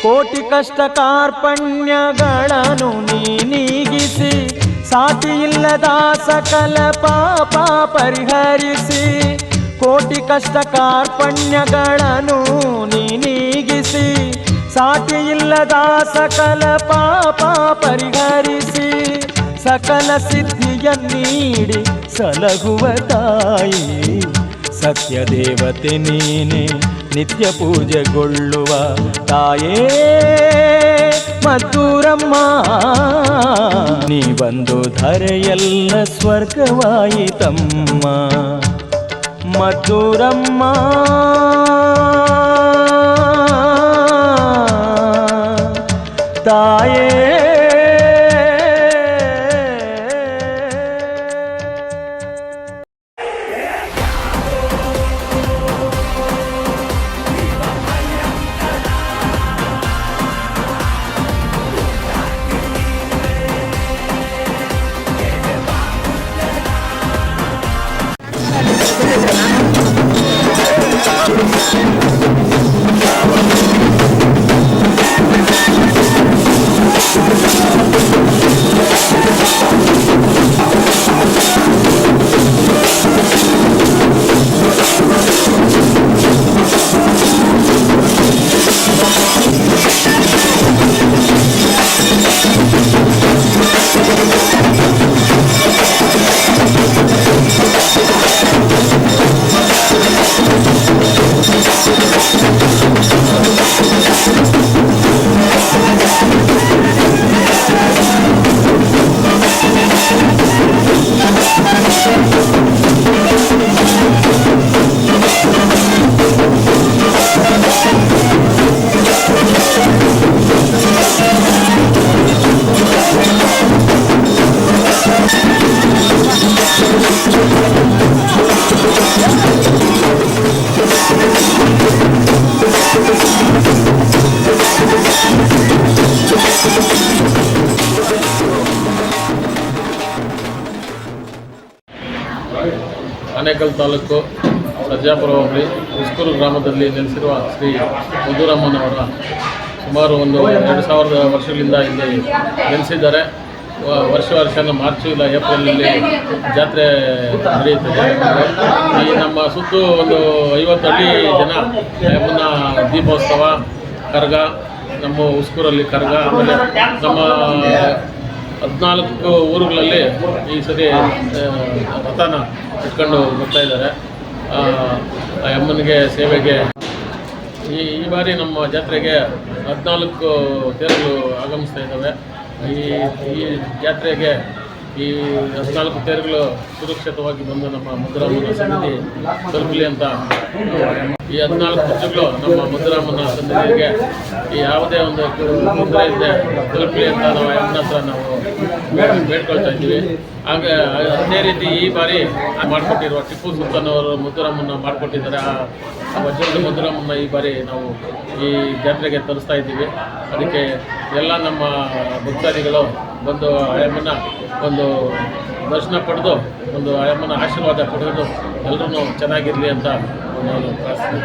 ಕೋಟಿ ಕಷ್ಟ ಕಾರ್ಪಣ್ಯಗಳನ್ನು ನೀಗಿಸಿ ಸಾಟಿಯಿಲ್ಲದ ಸಕಲ ಪಾಪ ಪರಿಹರಿಸಿ. ಕೋಟಿ ಕಷ್ಟ ಕಾರ್ಪಣ್ಯಗಳನ್ನು ನೀಗಿಸಿ ಸಾಟಿಯಿಲ್ಲದ ಸಕಲ ಪಾಪ ಪರಿಹರಿಸಿ. ಸಕಲ ಸಿದ್ಧಿಯ ನೀಡಿ ಸಲಹುವ ತಾಯಿ ಸತ್ಯ ದೇವತೆ ನೀನೆ ನಿತ್ಯ ಪೂಜೆಗೊಳ್ಳುವ ತಾಯೇ ಮದ್ದೂರಮ್ಮ. ನೀ ಬಂದು ಧರೆಯೆಲ್ಲ ಸ್ವರ್ಗವಾಯಿತಮ್ಮ ಮದ್ದೂರಮ್ಮ. ತಾಯೇ ಆನೇಕಲ್ ತಾಲೂಕು ಸರ್ಜಾಪುರ ಹೋಬಳಿ ಉಸ್ಕೂರು ಗ್ರಾಮದಲ್ಲಿ ನೆಲೆಸಿರುವ ಶ್ರೀ ಮದ್ದೂರಮ್ಮನವರ ಸುಮಾರು 2000 ವರ್ಷಗಳಿಂದ ಇಲ್ಲಿ ನೆಲೆಸಿದ್ದಾರೆ. ವರ್ಷ ಮಾರ್ಚ್ ಇಲ್ಲ ಏಪ್ರಿಲಲ್ಲಿ ಜಾತ್ರೆ ನಡೆಯುತ್ತದೆ. ಈ ನಮ್ಮ ಸುತ್ತು 50 ಹಳ್ಳಿ ಜನ ಯಮುನಾ ದೀಪೋತ್ಸವ, ಕರ್ಗ, ನಮ್ಮ ಉಸ್ಕೂರಲ್ಲಿ ಕರ್ಗ, ಆಮೇಲೆ ನಮ್ಮ 14 ಊರುಗಳಲ್ಲಿ ಈ ಸರಿ ರಥನ ಇಟ್ಕೊಂಡು ಬರ್ತಾ ಇದ್ದಾರೆ. ಅಮ್ಮನಿಗೆ ಸೇವೆಗೆ ಈ ಬಾರಿ ನಮ್ಮ ಜಾತ್ರೆಗೆ 14 ತೇರುಗಳು ಆಗಮಿಸ್ತಾ ಇದ್ದಾವೆ. ಈ ಜಾತ್ರೆಗೆ ಈ 14 ತೇರುಗಳು ಸುರಕ್ಷಿತವಾಗಿ ಬಂದು ನಮ್ಮ ಮದ್ದೂರಮ್ಮನ ಸನ್ನಿಧಿ ತಲುಪಲಿ ಅಂತ ಈ 14 ಪಕ್ಷಗಳು ನಮ್ಮ ಮದ್ದೂರಮ್ಮನ ಸನ್ನಿಧಿಗೆ ಯಾವುದೇ ಒಂದು ತೊಂದರೆ ಇದ್ದೆ ತಲುಪಲಿ ಅಂತ ನಾವು ಅಮ್ಮನ ಹತ್ರ ನಾವು ಬೇಡ್ಕೊಳ್ತಾ ಇದ್ದೀವಿ. ಹಾಗೆ ಅದೇ ರೀತಿ ಈ ಬಾರಿ ಮಾಡಿಕೊಟ್ಟಿರುವ ಟಿಪ್ಪು ಸುಲ್ತಾನ್ ಅವರು ಮದ್ದೂರಮ್ಮನ ಮಾಡಿಕೊಟ್ಟಿದ್ದಾರೆ. ಆ ವಜ್ರದ ಮದ್ದೂರಮ್ಮನ ಈ ಬಾರಿ ನಾವು ಈ ಜಾತ್ರೆಗೆ ತರಿಸ್ತಾ ಇದ್ದೀವಿ. ಅದಕ್ಕೆ ಎಲ್ಲ ನಮ್ಮ ಭಕ್ತಾದಿಗಳು ಬಂದು ಅಮ್ಮನ ಒಂದು ದರ್ಶನ ಪಡೆದು ಒಂದು ಅಮ್ಮನ ಆಶೀರ್ವಾದ ಪಡೆದು ಎಲ್ಲರೂ ಚೆನ್ನಾಗಿರಲಿ ಅಂತ ನಾನು ಪ್ರಾರ್ಥನೆ.